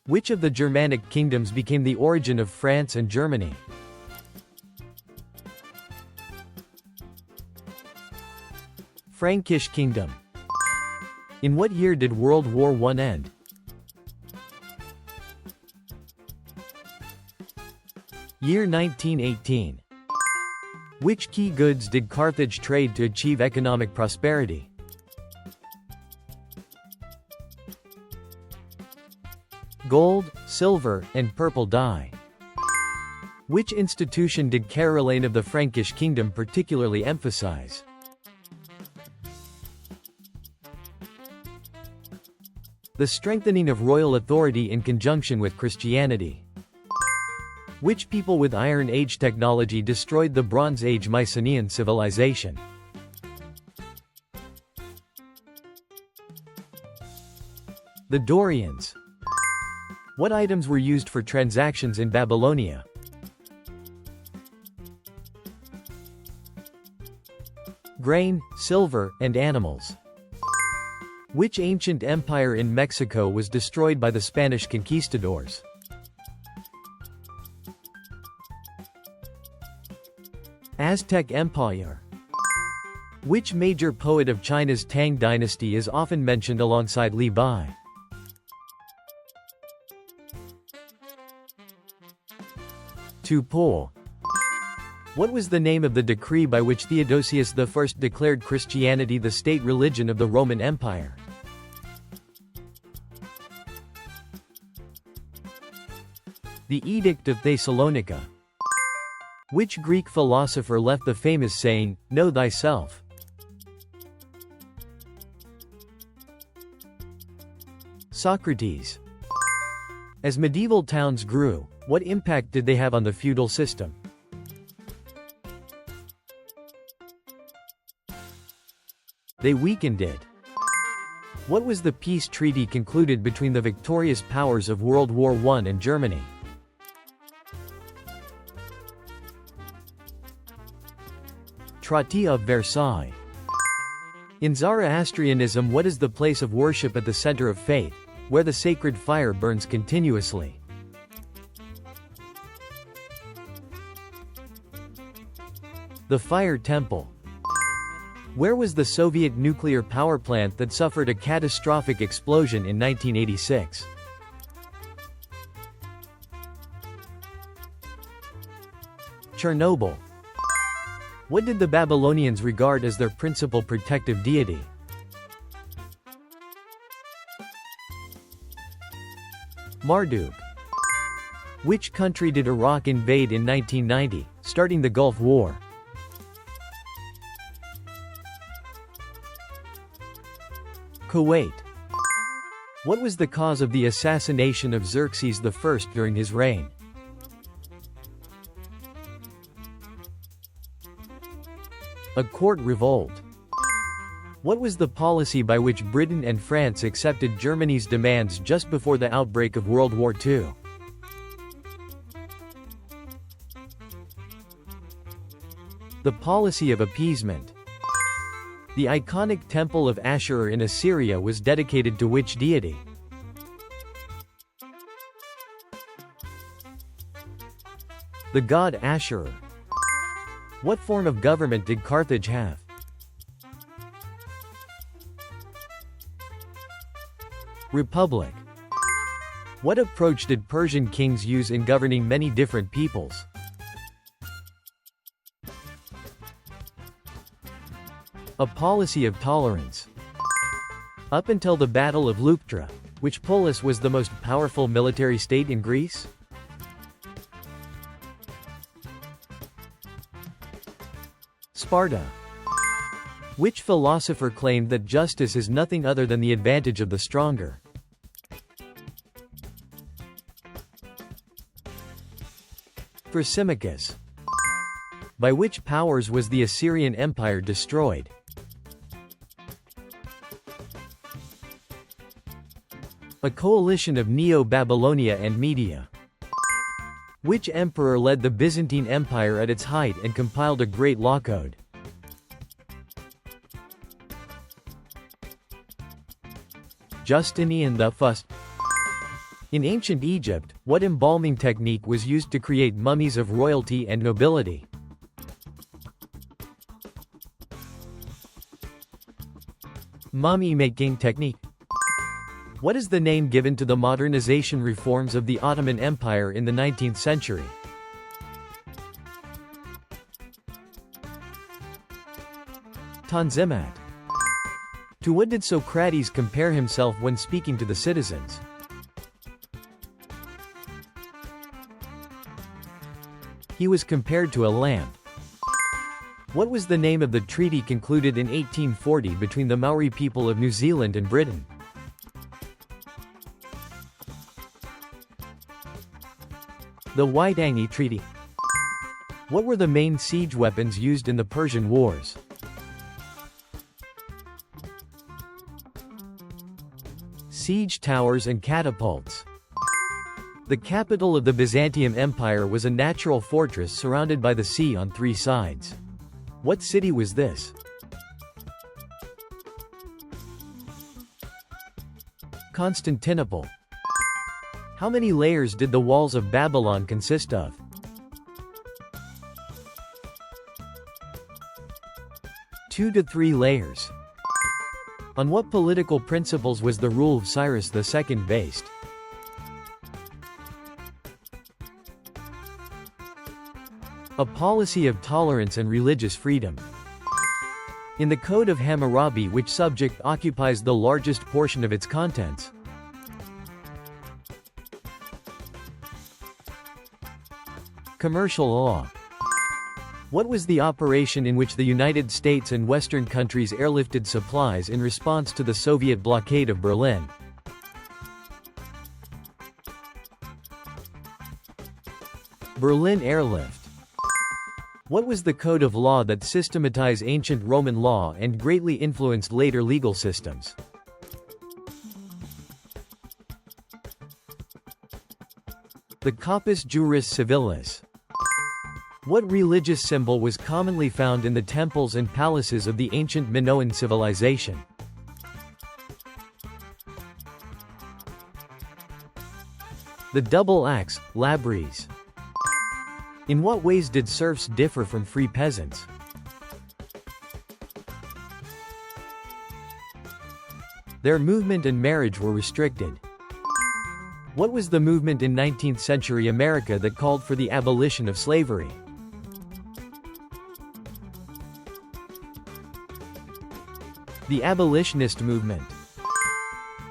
Which of the Germanic kingdoms became the origin of France and Germany? Frankish Kingdom. In what year did World War I end? Year 1918. Which key goods did Carthage trade to achieve economic prosperity? Gold, silver, and purple dye. Which institution did Caroline of the Frankish Kingdom particularly emphasize? The strengthening of royal authority in conjunction with Christianity. Which people with Iron Age technology destroyed the Bronze Age Mycenaean civilization? The Dorians. What items were used for transactions in Babylonia? Grain, silver, and animals. Which ancient empire in Mexico was destroyed by the Spanish conquistadors? Aztec Empire. Which major poet of China's Tang dynasty is often mentioned alongside Li Bai? Tu Po. What was the name of the decree by which Theodosius I declared Christianity the state religion of the Roman Empire? The Edict of Thessalonica. Which Greek philosopher left the famous saying, "Know thyself"? Socrates. As medieval towns grew, what impact did they have on the feudal system? They weakened it. What was the peace treaty concluded between the victorious powers of World War I and Germany? Treaty of Versailles. In Zoroastrianism, what is the place of worship at the center of faith, where the sacred fire burns continuously? The Fire Temple. Where was the Soviet nuclear power plant that suffered a catastrophic explosion in 1986? Chernobyl. What did the Babylonians regard as their principal protective deity? Marduk. Which country did Iraq invade in 1990, starting the Gulf War? Kuwait. What was the cause of the assassination of Xerxes I during his reign? A court revolt. What was the policy by which Britain and France accepted Germany's demands just before the outbreak of World War II? The policy of appeasement. The iconic Temple of Ashur in Assyria was dedicated to which deity? The god Ashur. What form of government did Carthage have? Republic. What approach did Persian kings use in governing many different peoples? A policy of tolerance. Up until the Battle of Leuctra, which polis was the most powerful military state in Greece? Sparta. Which philosopher claimed that justice is nothing other than the advantage of the stronger? Thrasymachus. By which powers was the Assyrian Empire destroyed? A coalition of Neo-Babylonia and Media. Which emperor led the Byzantine Empire at its height and compiled a great law code? Justinian I. In ancient Egypt, what embalming technique was used to create mummies of royalty and nobility? Mummy-making technique. What is the name given to the modernization reforms of the Ottoman Empire in the 19th century? Tanzimat. To what did Socrates compare himself when speaking to the citizens? He was compared to a lamb. What was the name of the treaty concluded in 1840 between the Maori people of New Zealand and Britain? The Waitangi Treaty. What were the main siege weapons used in the Persian Wars? Siege towers and catapults. The capital of the Byzantium Empire was a natural fortress surrounded by the sea on three sides. What city was this? Constantinople. How many layers did the walls of Babylon consist of? 2 to 3 layers. On what political principles was the rule of Cyrus II based? A policy of tolerance and religious freedom. In the Code of Hammurabi, which subject occupies the largest portion of its contents? Commercial law. What was the operation in which the United States and Western countries airlifted supplies in response to the Soviet blockade of Berlin? Berlin Airlift. What was the code of law that systematized ancient Roman law and greatly influenced later legal systems? The Corpus Juris Civilis. What religious symbol was commonly found in the temples and palaces of the ancient Minoan civilization? The double axe, labrys. In what ways did serfs differ from free peasants? Their movement and marriage were restricted. What was the movement in 19th century America that called for the abolition of slavery? The abolitionist movement.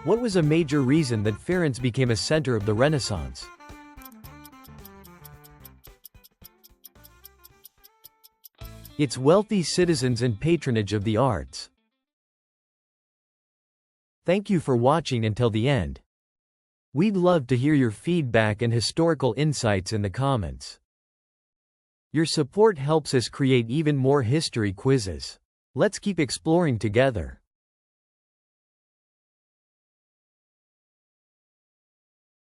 What was a major reason that Florence became a center of the Renaissance? Its wealthy citizens and patronage of the arts. Thank you for watching until the end. We'd love to hear your feedback and historical insights in the comments. Your support helps us create even more history quizzes. Let's keep exploring together.